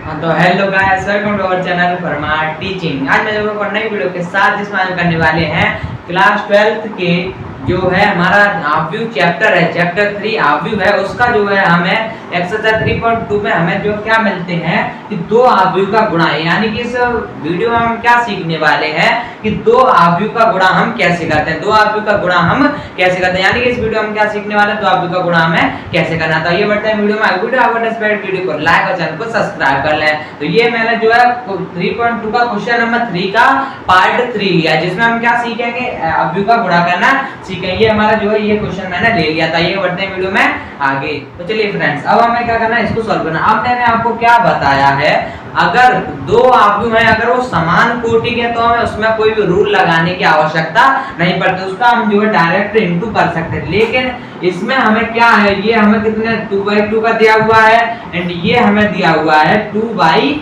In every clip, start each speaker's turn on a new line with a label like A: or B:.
A: हाँ तो hello guys, welcome to our channel Parmar teaching. आज मैं जो एक नई वीडियो के साथ जिसमें हम करने वाले हैं क्लास 12th के जो है हमारा हाफ चैप्टर है, चैप्टर 3 हाफ है, उसका जो है हमें एक्सरसाइज 3.2 में हमें जो क्या मिलते हैं कि दो हाफ का गुणा, यानी कि इस वीडियो में हम क्या सीखने वाले हैं कि दो हाफ का गुणा हम कैसे करते हैं, दो हाफ का गुणा हम कैसे करते हैं, यानी कि इस वीडियो में क्या सीखने वाले हैं, दो हाफ का गुणा हमें कैसे करना। तो ये बढ़ते हैं वीडियो में। वीडियो आपको इंस्पायर वीडियो को लाइक और चैनल को सब्सक्राइब कर लें। तो ये मैंने जो है 3.2 का क्वेश्चन नंबर 3 का पार्ट 3 लिया, जिसमें हम क्या सीखेंगे, हाफ का गुणा करना सीखेंगे। ये हमारा जो है ये क्वेश्चन मैंने ले लिया था। ये बढ़ते हैं वीडियो में आगे। तो चलिए फ्रेंड्स, अब हमें क्या करना है, इसको सॉल्व करना। अब मैंने आपको क्या बताया है, अगर दो आव्यूह हैं, अगर वो समान कोटि के, तो हमें उसमें कोई भी रूल लगाने की आवश्यकता नहीं पड़ती, उसका हम जो है डायरेक्ट इनटू कर सकते हैं। लेकिन इसमें हमें क्या है, ये हमें कितने 2/2 का दिया हुआ है एंड ये हमें दिया हुआ है 2/3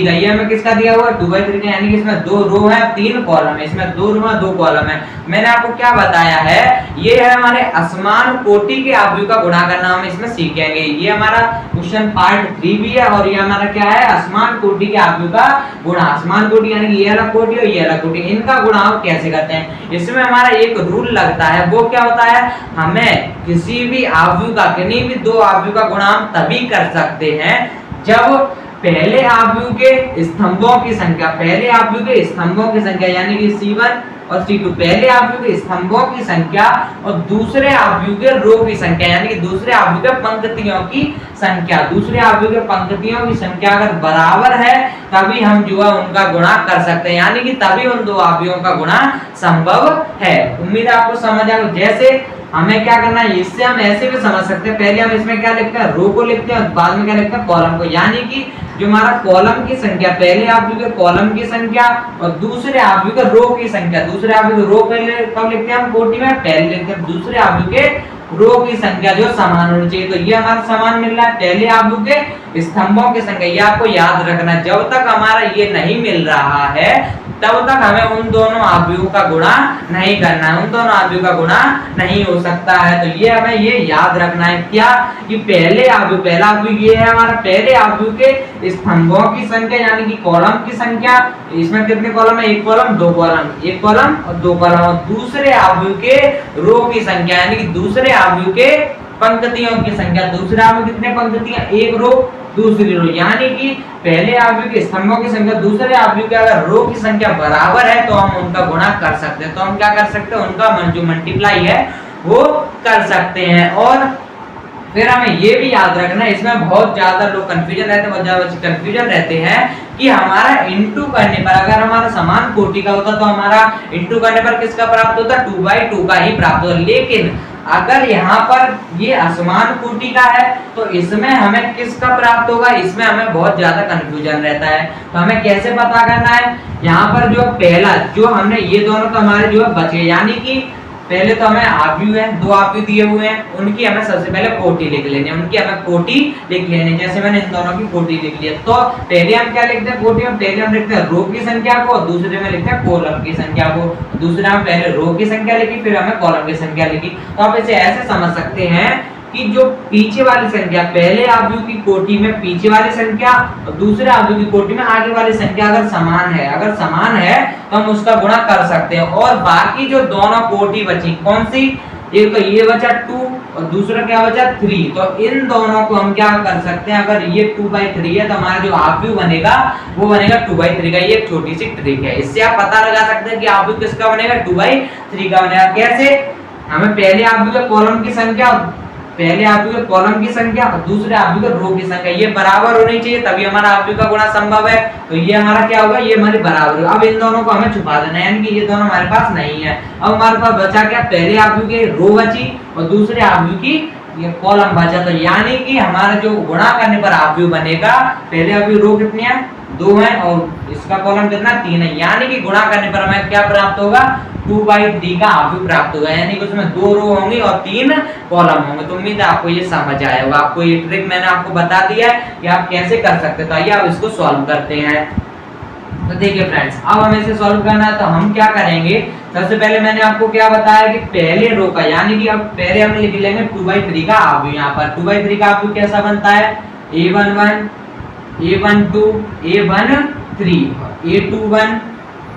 A: का। ये हमें किसका दिया हुआ है, 2/3 का, यानी कि इसमें 2 रो है 3 कॉलम है, इसमें 2 रो है 2 कॉलम है। मैंने आपको क्या बताया है, ये है हमारे असमान कोटि के आव्यूह का गुणा करना हम इसमें सीखेंगे। ये हमारा क्वेश्चन पार्ट 3 भी है और ये हमारा क्या है, असमान कोटि के आव्यूह का गुणा। असमान कोटि यानी कि ये अलग कोटि और ये अलग कोटि, इनका गुणा हम कैसे करते हैं। इसमें हमारा एक रूल लगता है, वो क्या होता है, हमें किसी भी आव्यूह का, किन्हीं भी दो आव्यूह का गुणा हम तभी कर सकते हैं जब पहले आव्यूह के स्तंभों की संख्या, पहले आव्यूह के स्तंभों की संख्या यानी कि C1 और C2, पहले आव्यूह के स्तंभों की संख्या और दूसरे आव्यूह के रो की संख्या, यानी कि दूसरे आव्यूह के पंक्तियों की संख्या, दूसरे आव्यूह के पंक्तियों की संख्या अगर बराबर है तभी हम जो है उनका गुणा कर सकते हैं, यानी कि तभी उन दो आव्यूहों का गुणा संभव है। उम्मीद है आपको समझ आ गई। जैसे हमें क्या करना है, इससे हम ऐसे भी समझ सकते हैं, पहले हम इसमें क्या लिखते हैं, रो को लिखते हैं और बाद में क्या लिखते हैं, कॉलम को। यानी कि जो हमारा कॉलम की संख्या, पहले आव्यूह के कॉलम की संख्या और दूसरे आव्यूह के रो की संख्या, दूसरे आव्यूह के रो पहले कब लिखते हैं हम कोटि में, पहले लिखते हैं, दूसरे आव्यूह के रो की संख्या जो समान होनी चाहिए। तो ये हमारा समान मिल रहा है, पहले आव्यूह के स्तंभों की संख्या, ये आपको याद रखना। जब तक हमारा ये नहीं मिल रहा है तब तक हमें उन दोनों आव्यूहों का गुणा नहीं करना है, उन दोनों आव्यूह का गुणा नहीं हो सकता है। तो ये हमें ये याद रखना है क्या, कि पहले आव्यूह, पहला आव्यूह ये है हमारा, पहले आव्यूह के स्तंभों की संख्या यानी कि कॉलम की संख्या, इसमें कितने कॉलम है, एक कॉलम दो कॉलम, एक कॉलम और दो कॉलम, और दूसरे आव्यूह के रो की संख्या यानी कि दूसरे आव्यूह के पंक्तियों की संख्या, दूसरे आव्यूह कितने पंक्तियां, एक रो दूसरी रो, यानी कि पहले आव्यूह के स्तंभों की संख्या दूसरे आव्यूह के अगर रो की संख्या बराबर है तो हम उनका गुणा कर सकते हैं। तो हम क्या कर सकते हैं, उनका जो मल्टीप्लाई है वो कर सकते हैं। और फिर हमें ये भी याद रखना है, इसमें बहुत ज्यादा लोग कंफ्यूजन रहते हैं, बहुत ज्यादा कंफ्यूजन रहते हैं कि हमारा इंटू करने पर, अगर हमारा समान कोटि का होता तो हमारा इंटू करने पर किसका प्राप्त होता, 2/2 का ही प्राप्त होता। लेकिन अगर यहाँ पर ये असमान कोटि का है तो इसमें हमें किसका प्राप्त होगा, इसमें हमें बहुत ज्यादा कंफ्यूजन रहता है। तो हमें कैसे पता करना है, यहाँ पर जो पहला जो हमने ये दोनों तो हमारे जो है बचे, यानी कि पहले तो हमें आव्यूह है, दो आव्यूह दिए हुए हैं, उनकी हमें सबसे पहले कोटि लिख लेनी है, उनकी हमें कोटि लिख लेनी है। जैसे मैंने इन दोनों की कोटि लिख लिया, तो पहले हम क्या लिखते हैं, कोटि में पहले हम लिखते हैं रो की संख्या को, दूसरे में लिखते हैं कॉलम की संख्या को। दूसरे में पहले रो की संख्या लिखी, फिर हमें कॉलम की संख्या लिखी। तो आप इसे ऐसे समझ सकते हैं कि जो पीछे वाली संख्या, पहले आव्यूह की कोटि में पीछे वाली संख्या और दूसरे आव्यूह की कोटि में आगे वाली संख्या अगर समान है, अगर समान है तो हम उसका गुणा कर सकते हैं। और बाकी जो दोनों कोटि बची, कौन सी, एक तो ये बचा 2 और दूसरा क्या बचा 3, तो इन दोनों को हम क्या कर सकते हैं, अगर ये 2/3 है तो हमारा जो आव्यूह बनेगा वो बनेगा 2/3 का। ये एक छोटी सी ट्रिक है, इससे आप पता लगा सकते हैं कि आव्यूह किसका बनेगा, 2/3 का बनेगा। कैसे, हमें पहले आव्यूह के कॉलम की संख्या, पहले आव्यूह के कॉलम की संख्या और दूसरे आव्यूह के रो की संख्या ये बराबर होनी चाहिए, तभी हमारा आव्यूह का गुणा संभव है। तो ये हमारा क्या होगा, ये हमारी बराबर होगा। अब इन दोनों को हमें छुपा देना है, यानी कि ये दोनों हमारे पास नहीं है। अब हमारे पास बचा क्या, पहले आव्यूह के रो बची और दूसरे आव्यूह की ये कॉलम बचा। तो यानी कि हमारा जो गुणा करने पर आव्यूह बनेगा, पहले आव्यूह रो कितने हैं, 2 है और इसका कॉलम कितना 3 है, यानी कि गुणा करने पर हमें क्या प्राप्त होगा, 2/3 का आव्यूह प्राप्त होगा, यानी कि उसमें 2 रो होंगी और 3 कॉलम होंगे। तो उम्मीद है आपको ये समझ आया होगा। आपको ये ट्रिक मैंने आपको बता दिया है कि आप कैसे कर सकते हैं। तो आइए आप इसको सॉल्व करते हैं। तो देखिए फ्रेंड्स, अब हमें इसे सॉल्व करना है तो हम क्या करेंगे, सबसे पहले मैंने आपको क्या बताया कि पहले रो का, यानी कि अब पहले हम लिख लेंगे 2/3 का आव्यूह। यहाँ पर 2/3 का आव्यूह कैसा बनता है, A11 A12 A13 A21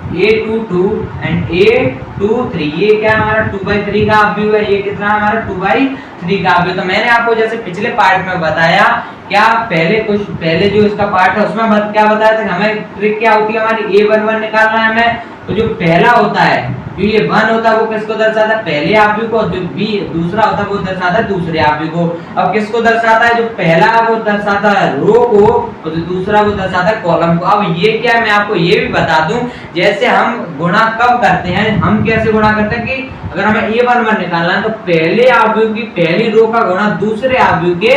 A: A22 and A23। ये क्या हमारा 2/3 का ऑब्व्यू है, ये कितना हमारा 2/3 का ऑब्व्यू। तो मैंने आपको जैसे पिछले पार्ट में बताया, क्या पहले जो इसका पार्ट है उसमें क्या बताया था, हमें ट्रिक क्या होती है हमारी A11 निकालना है हमें। तो जो पहला होता है, जो ये 1 होता है वो किसको दर्शाता है, पहले ऑब्व्यू को, जो B दूसरा होता है वो दर्शाता है दूसरे ऑब्व्यू को। अब किसको दर्शाता है, जो पहला वो दर्शाता है रो को, और जो दूसरा वो दर्शाता है कॉलम को। अब ये क्या है, मैं आपको ये भी बता दूं, जैसे हम गुणा कब करते हैं, हम कैसे गुणा करते हैं कि अगर हमें A11 निकालना है तो पहले ऑब्व्यू की पहली रो का गुणा दूसरे ऑब्व्यू के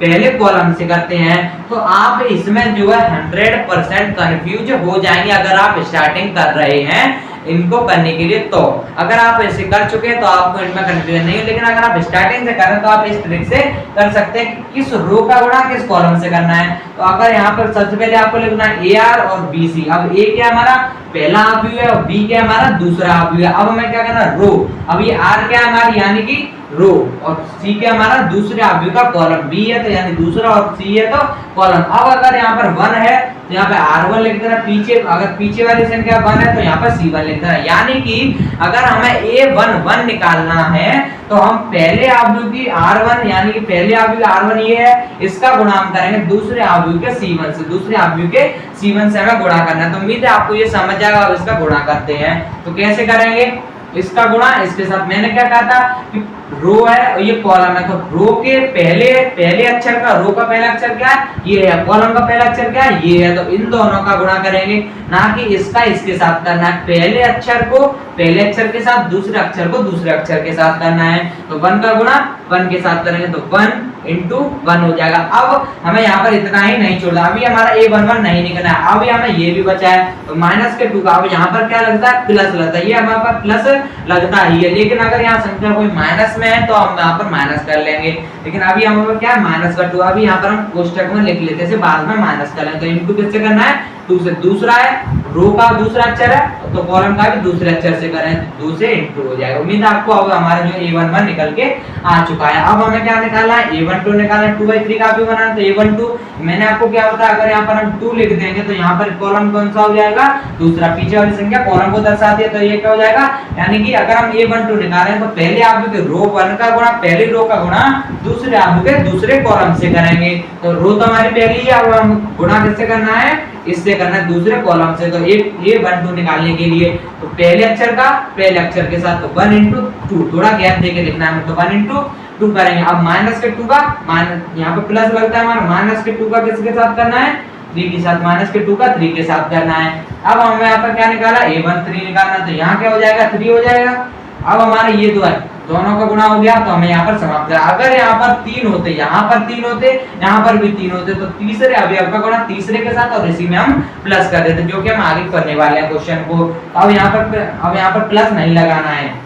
A: पहले कॉलम से करते हैं। तो आप इसमें जो है 100% कंफ्यूज हो जाएंगे अगर आप स्टार्टिंग कर रहे हैं इनको करने के लिए। तो अगर आप ऐसे कर चुके हैं तो आपको इनमें कंफ्यूजन नहीं है, लेकिन अगर आप स्टार्टिंग से कर रहे हैं तो आप इस ट्रिक से कर सकते हैं कि किस रो का गुणा किस कॉलम से करना है। तो अगर यहाँ पर सबसे पहले आपको लिखना है AR और BC। अब A क्या हमारा पहला ऑब्व्यू है और B क्या हमारा दूसरा ऑब्व्यू है। अब हमें क्या करना है, रो। अब ये R क्या है हमारी, यानी कि रो, और C क्या हमारा दूसरे ऑब्व्यू का कॉलम, B है तो यानी दूसरा, और C है तो कॉलम। अब अगर यहाँ पर 1 है तो यहाँ पे R1 लिख देना, पीछे अगर पीछे वाली संख्या 1 है तो यहाँ पर C1 लिख देना। यानी कि अगर हमें A11 निकालना है तो हम पहले ऑब्व्यू की R1 यानी कि पहले ऑब्व्यू R1 ये है, इसका गुणा हम करेंगे दूसरे ऑब्व्यू के C1 से, दूसरे ऑब्व्यू के C1 से हमें गुणा करना है। तो उम्मीद है आपको ये समझ जाएगा। अब इसका गुणा करते हैं तो कैसे करेंगे, इसका गुणा इसके साथ। मैंने क्या कहा था कि रो है और ये कॉलम है, तो रो के पहले अक्षर का, रो का पहला अक्षर क्या है, ये है, कॉलम का पहला अक्षर क्या है, ये है। तो इन दोनों का गुणा करेंगे, ना कि इसका इसके साथ करना है। पहले अक्षर को पहले अक्षर के साथ, दूसरे अक्षर को दूसरे अक्षर के साथ करना है। तो 1 का गुणा 1 के साथ करेंगे तो 1 × 1 हो जाएगा। अब हमें यहाँ पर इतना ही नहीं छोड़ना, अभी हमारा A11 नहीं निकलना है, अभी हमें ये भी बचा है। तो माइनस के 2 का अब यहाँ पर क्या लगता है, प्लस लगता है, ये हमारे पास प्लस लगता ही है। लेकिन अगर यहाँ संख्या कोई माइनस में है तो हम यहाँ पर माइनस कर लेंगे, लेकिन अभी हमारे क्या है माइनस का 2। अभी यहाँ पर हम कोष्टक में लिख लेते हैं, बाद में माइनस कर लेंगे। तो इनटू किससे करना है, 2 से। दूसरा है रो का दूसरा अक्षर है तो कॉलम का भी दूसरे अक्षर से करें, 2 से इनटू हो जाएगा। उम्मीद है आपको अब हमारा जो A11 निकल के आ चुका है। अब हमें क्या निकालना है, A12 निकालना है। 2/3 का भी बनाना है तो A12 मैंने आपको क्या बताया, अगर यहाँ पर हम 2 लिख देंगे तो यहाँ पर कॉलम कौन सा हो जाएगा, दूसरा। पीछे वाली संख्या कॉलम को दर्शाती है तो ये क्या हो जाएगा, यानी कि अगर हम A12 निकालें तो पहले ऑब्व्यू के रो 1 का गुणा पहली रो का गुणा दूसरे ऑब्व्यू के दूसरे कॉलम से करेंगे। तो रो तो हमारी पहली है, अब हम गुणा किससे करना है, इससे करना है दूसरे कॉलम से। तो A12 निकालने के लिए तो पहले अक्षर का पहले अक्षर के साथ तो 1 × 2, थोड़ा गैप देके लिखना है, तो 1 × 2 करेंगे। अब माइनस के 2 का माइनस यहाँ पे प्लस लगता है हमारा, माइनस के 2 का किसके साथ करना है, 3 के साथ। माइनस के 2 का 3 के साथ करना है। अब हमें यहाँ पर क्या निकाला, A13 निकालना, तो यहाँ क्या हो जाएगा, 3 हो जाएगा। अब हमारा ये दो है, दोनों का गुणा हो गया तो हमें यहाँ पर समाप्त करना। अगर यहाँ पर 3 होते, यहाँ पर 3 होते, यहाँ पर भी 3 होते तो तीसरे अवयव का गुणा तीसरे के साथ और इसी में हम प्लस कर देते, जो कि हम आगे करने वाले हैं क्वेश्चन को। अब यहाँ पर प्लस नहीं लगाना है।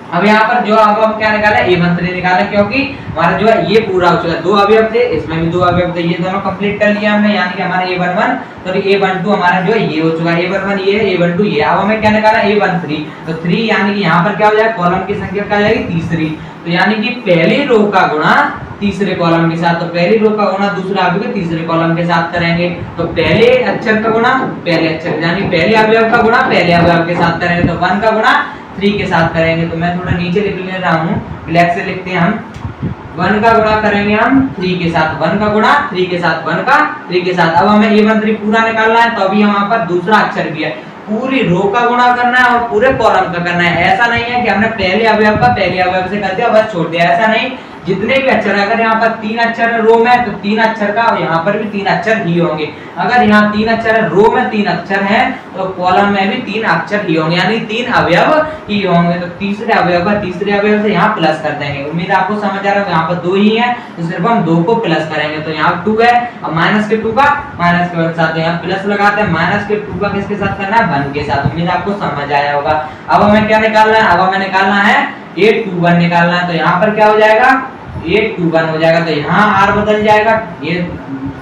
A: अब यहाँ पर जो अब हम क्या निकाला, A13 निकाला, क्योंकि हमारा जो है ये पूरा हो चुका है। 2 अवयव थे, इसमें भी 2 अवयव थे, ये दोनों कंप्लीट कर लिया हमने, यानी कि हमारा A11 तो A12 हमारा जो है ये हो चुका है। A11 ये है, A12 ये। अब हमें क्या निकाला, A13 तो 3, यानी कि यहाँ पर क्या हो जाएगा, कॉलम की संख्या क्या हो जाएगी, तीसरी। तो यानी कि पहली रो का गुणा तीसरे कॉलम के साथ, तो पहली रो का गुणा दूसरे अवयव के तीसरे कॉलम के साथ करेंगे। तो पहले अक्षर का गुणा पहले अक्षर, यानी पहले अवयव का गुणा पहले अवयव के साथ करेंगे। तो 1 का गुणा 3 के साथ करेंगे। तो मैं थोड़ा नीचे लिख ले रहा हूँ, ब्लैक से लिखते हैं हम। 1 का गुणा करेंगे हम 3 के साथ, 1 का गुणा 3 के साथ, 1 का 3 के साथ। अब हमें A13 पूरा निकालना है, तो अभी हमारे पास दूसरा अक्षर भी है, पूरी रो का गुणा करना है और पूरे कॉलम का करना है। ऐसा नहीं है कि हमने पहले अवयव का पहले अवयव से कर दिया बस छोड़ दिया, ऐसा नहीं। जितने भी अक्षर, अगर यहाँ पर 3 अक्षर है रो में तो 3 अक्षर का, और यहाँ पर भी 3 अक्षर ही होंगे। अगर यहाँ 3 अक्षर है रो में 3 अक्षर है तो कॉलम में भी 3 अक्षर ही होंगे, यानी 3 अवयव ही होंगे। तो तीसरे अवयव का तीसरे अवयव से यहाँ प्लस कर देंगे। उम्मीद आपको समझ आ रहा है। यहाँ पर 2 ही है तो सिर्फ हम 2 को प्लस करेंगे। तो यहाँ 2 है और माइनस के 2 का माइनस के साथ यहाँ प्लस लगाते हैं। माइनस के 2 का किसके साथ करना है, 1 के साथ। उम्मीद आपको समझ आया होगा। अब हमें क्या निकालना है, अब हमें निकालना है A21 निकालना है। तो यहाँ पर क्या हो जाएगा, A21 हो जाएगा। तो यहाँ R बदल जाएगा, ये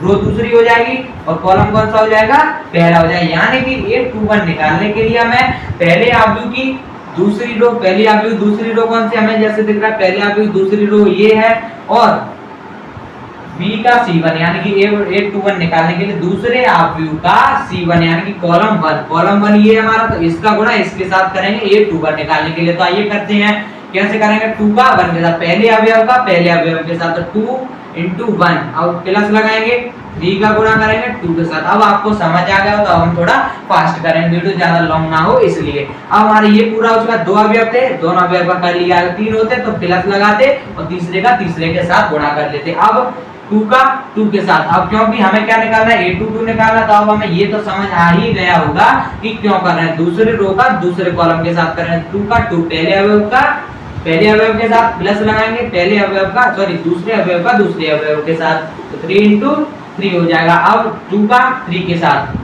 A: रो दूसरी हो जाएगी और कॉलम कौन सा हो जाएगा, पहला हो जाएगा। यानी कि A21 निकालने के लिए हमें पहले ऑब्व्यू की दूसरी रो, पहली ऑब्व्यू दूसरी रो कौन सी, हमें जैसे दिख रहा है पहले ऑब्व्यू दूसरी रो ये है, और B का C1 यानी कि A21 निकालने के लिए दूसरे ऑब्व्यू का C1 यानी कि कॉलम 1 ये हमारा, तो इसका गुणा इसके साथ करेंगे A21 निकालने के लिए। तो आइए करते हैं, कैसे करेंगे, 2 का 1 के साथ पहले अवयव के साथ, तो 2 into 1, अब प्लस लगाएंगे, 3 का गुणा करेंगे 2 के साथ। अब आपको समझ आ गया हो तो अब हम थोड़ा फास्ट करेंगे, वीडियो ज्यादा लॉन्ग ना हो इसलिए। अब हमारे ये पूरा हो चुका, 2 अवयव थे, दोनों अवयव का कर लिया, 3 होते तो प्लस लगाते और तीसरे का तीसरे के साथ गुणा कर लेते। अब 2 का 2 के साथ, अब क्योंकि हमें क्या निकालना है, A22 निकालना, तो अब हमें ये तो समझ आ ही गया होगा कि क्यों कर रहे हैं, दूसरे रो का दूसरे कॉलम के साथ कर रहे हैं। 2 का 2 पहले अवयव के साथ प्लस लगाएंगे, दूसरे अवयव का दूसरे अवयव के साथ, तो 3 into 3 हो जाएगा। अब 2 का 3 के साथ,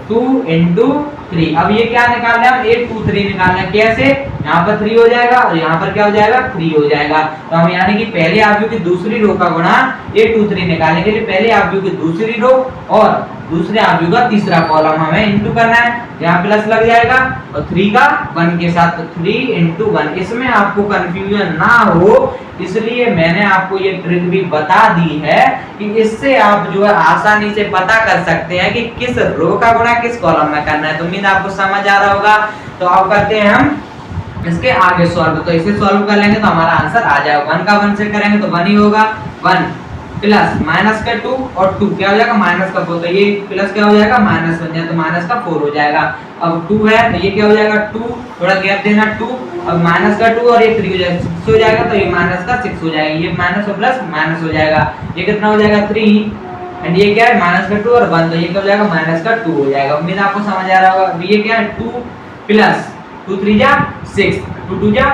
A: 2 into 3, अब ये क्या निकालना है, 823 निकालना है। कैसे, यहाँ पर 3 हो जाएगा और यहाँ पर क्या हो जाएगा, 3 हो जाएगा। तो हम यानी कि पहले ऑब्व्यू की दूसरी रो का गुणा 823 निकालने के लिए पहले ऑब्व्यू की दूसरी रो और दूसरे ऑब्व्यू का तीसरा कॉलम हमें इनटू करना है, यहाँ प्लस लग जाएगा और 3 का 1 के साथ, तो 3 into 1। इसमें आपको कंफ्यूजन ना हो इसलिए मैंने आपको ये ट्रिक भी बता दी है कि इससे आप जो है आसानी से पता कर सकते हैं कि किस रो का गुणा किस कॉलम में करना है। तो उम्मीद आपको समझ आ रहा होगा। तो अब करते हैं हम इसके आगे सॉल्व, तो इसे सॉल्व कर लेंगे तो हमारा आंसर आ जाएगा। 1 का 1 से करेंगे तो 1 ही होगा, 1 प्लस माइनस का 2 और 2 क्या हो जाएगा, माइनस का 4, तो ये प्लस क्या हो जाएगा, माइनस बन जाए तो माइनस का 4 हो जाएगा। अब 2 है तो ये क्या हो जाएगा, 2 थोड़ा गैप देना, 2 अब माइनस का 2 और ये 3 हो जाएगा, 6 हो जाएगा, तो ये माइनस का 6 हो जाएगा, ये माइनस और प्लस माइनस हो जाएगा, ये कितना हो जाएगा 3 एंड ये क्या है माइनस का 2 और 1, तो ये क्या हो जाएगा माइनस का 2 हो जाएगा। उम्मीद आपको समझ आ रहा होगा। ये क्या है 2 प्लस 2 3 जा 6, 2 2 जा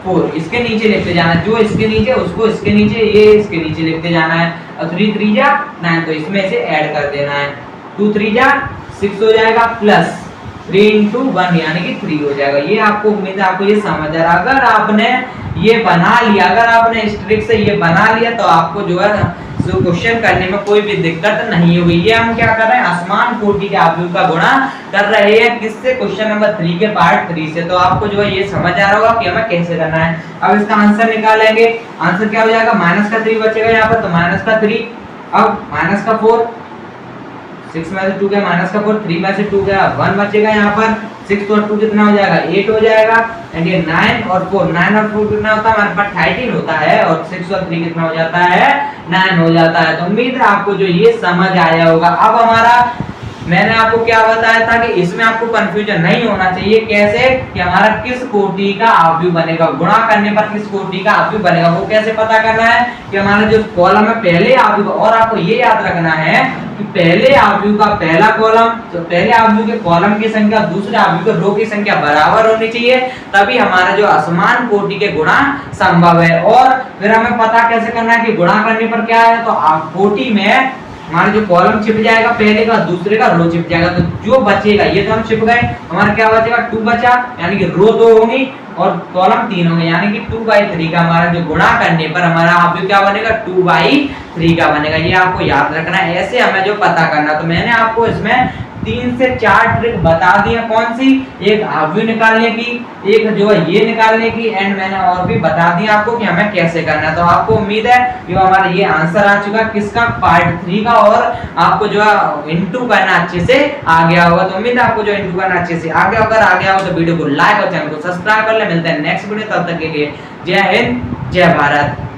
A: 4, इसके नीचे लिखते जाना है, जो इसके नीचे उसको इसके नीचे, ये इसके नीचे लिखते जाना है, और 3 3 जा 9, तो इसमें से ऐड कर देना है, 2 3 जा 6 हो जाएगा प्लस 3 into 1 यानी कि 3 हो जाएगा। ये आपको उम्मीद है आपको ये समझ आ रहा। अगर आपने ये बना लिया, अगर आपने इस ट्रिक से ये बना लिया तो आपको जो है जो क्वेश्चन करने में कोई भी दिक्कत नहीं होगी। ये हम क्या कर रहे हैं, असमान कोटि के ऑब्व्यू का गुणा कर रहे हैं किससे, क्वेश्चन नंबर 3 के पार्ट 3 से। तो आपको जो है ये समझ आ रहा होगा कि हमें कैसे करना है। अब इसका आंसर निकालेंगे, आंसर क्या हो जाएगा, माइनस का 3 बचेगा यहाँ पर, तो माइनस का 3, अब माइनस का 4, 6 में से 2 गया माइनस का 4, 3 में से 2 गया 1 बचेगा यहाँ पर, 6 और 2 कितना हो जाएगा 8 हो जाएगा एंड ये 9 और 4 कितना होता है हमारे पास 13 होता है और 6 और 3 कितना हो जाता है 9 हो जाता है। तो उम्मीद है आपको जो ये समझ आया होगा। अब हमारा मैंने आपको क्या बताया था कि इसमें आपको कंफ्यूजन नहीं होना चाहिए, कैसे कि हमारा किस कोटि का ऑब्व्यू बनेगा, गुणा करने पर किस कोटि का ऑब्व्यू बनेगा वो कैसे पता करना है कि हमारा जो कॉलम है पहले ऑब्व्यू, और आपको ये याद रखना है कि पहले ऑब्व्यू का पहला कॉलम, तो पहले ऑब्व्यू के कॉलम की संख्या दूसरे ऑब्व्यू के रो की संख्या बराबर होनी चाहिए, तभी हमारा जो असमान कोटि के गुणा संभव है। और फिर हमें पता कैसे करना है कि गुणा करने पर क्या है, तो कोटि में हमारा जो कॉलम छिप जाएगा पहले का, दूसरे का रो छिप जाएगा, तो जो बचेगा ये तो हम छिप गए, हमारा क्या बचेगा 2 बचा, यानी कि रो 2 होंगी और कॉलम 3 होंगे, यानी कि 2/3 का हमारा जो गुणा करने पर हमारा ऑब्व्यू क्या बनेगा 2/3 का बनेगा। ये आपको याद रखना है, ऐसे हमें जो पता करना। तो मैंने आपको इसमें 3 से 4 ट्रिक बता दी है, कौन सी, एक ऑब्व्यू निकालने की, एक जो है ये निकालने की, एंड मैंने और भी बता दी आपको कि हमें कैसे करना है। तो आपको उम्मीद है कि हमारा ये आंसर आ चुका किसका, पार्ट 3 का, और आपको जो है इनटू करना अच्छे से आ गया होगा। तो उम्मीद है आपको जो इनटू करना अच्छे से आ गया, अगर आ गया हो तो वीडियो को लाइक और चैनल को सब्सक्राइब कर ले। मिलते हैं नेक्स्ट वीडियो, तब तक के लिए जय हिंद जय भारत।